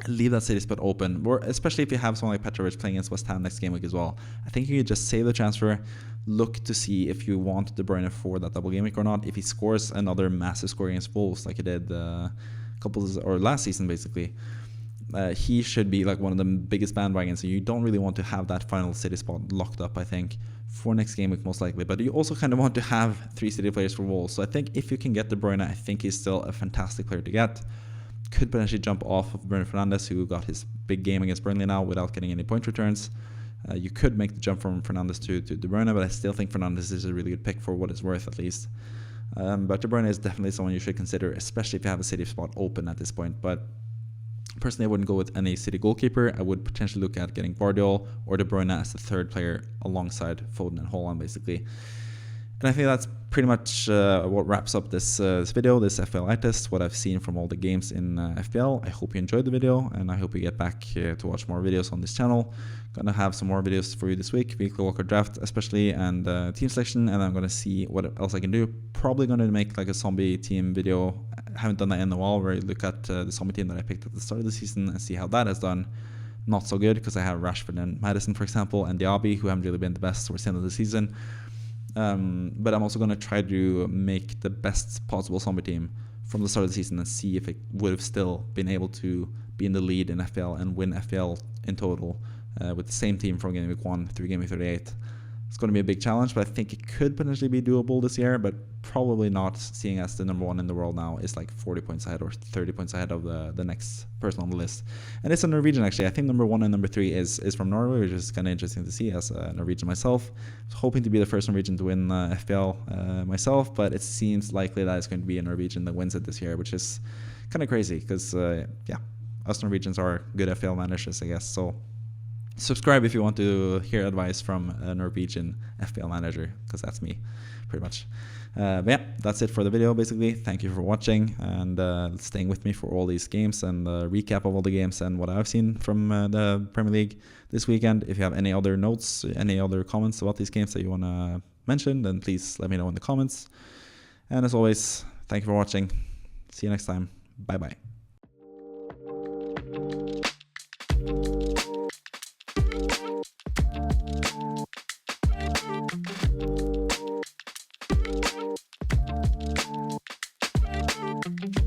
Leave that City spot open, or especially if you have someone like Petrovic playing against West Ham next game week as well. I think you could just save the transfer, look to see if you want De Bruyne for that double game week or not. If he scores another massive score against Wolves like he did last season, basically, he should be like one of the biggest bandwagons. So you don't really want to have that final City spot locked up, I think, for next game week most likely. But you also kind of want to have 3 City players for Wolves. So I think if you can get De Bruyne, I think he's still a fantastic player to get. Could potentially jump off of Bruno Fernandes, who got his big game against Burnley now without getting any point returns. You could make the jump from Fernandes to De Bruyne, but I still think Fernandes is a really good pick for what it's worth, at least. But De Bruyne is definitely someone you should consider, especially if you have a City spot open at this point. But personally, I wouldn't go with any City goalkeeper. I would potentially look at getting Guardiola or De Bruyne as the third player alongside Foden and Haaland, basically. And I think that's pretty much what wraps up this video, this FPL eye test, what I've seen from all the games in FPL. I hope you enjoyed the video, and I hope you get back to watch more videos on this channel. Gonna have some more videos for you this week, weekly Walker draft especially, and team selection, and I'm gonna see what else I can do. Probably gonna make like a zombie team video. I haven't done that in a while, where I look at the zombie team that I picked at the start of the season and see how that has done. Not so good, because I have Rashford and Maddison, for example, and Diaby, who haven't really been the best towards the end of the season. But I'm also going to try to make the best possible zombie team from the start of the season and see if it would have still been able to be in the lead in FPL and win FPL in total with the same team from game week 1 through game week 38. It's going to be a big challenge, but I think it could potentially be doable this year, but probably not, seeing as the number 1 in the world now is like 40 points ahead or 30 points ahead of the next person on the list. And it's a Norwegian, actually. I think number 1 and number 3 is from Norway, which is kind of interesting to see as a Norwegian myself. I was hoping to be the first Norwegian to win FPL myself, but it seems likely that it's going to be a Norwegian that wins it this year, which is kind of crazy because, us Norwegians are good FPL managers, I guess. So subscribe if you want to hear advice from a Norwegian FPL manager, because that's me, pretty much. But yeah, that's it for the video, basically. Thank you for watching and staying with me for all these games and recap of all the games and what I've seen from the Premier League this weekend. If you have any other notes, any other comments about these games that you want to mention, then please let me know in the comments. And as always, thank you for watching. See you next time. Bye-bye.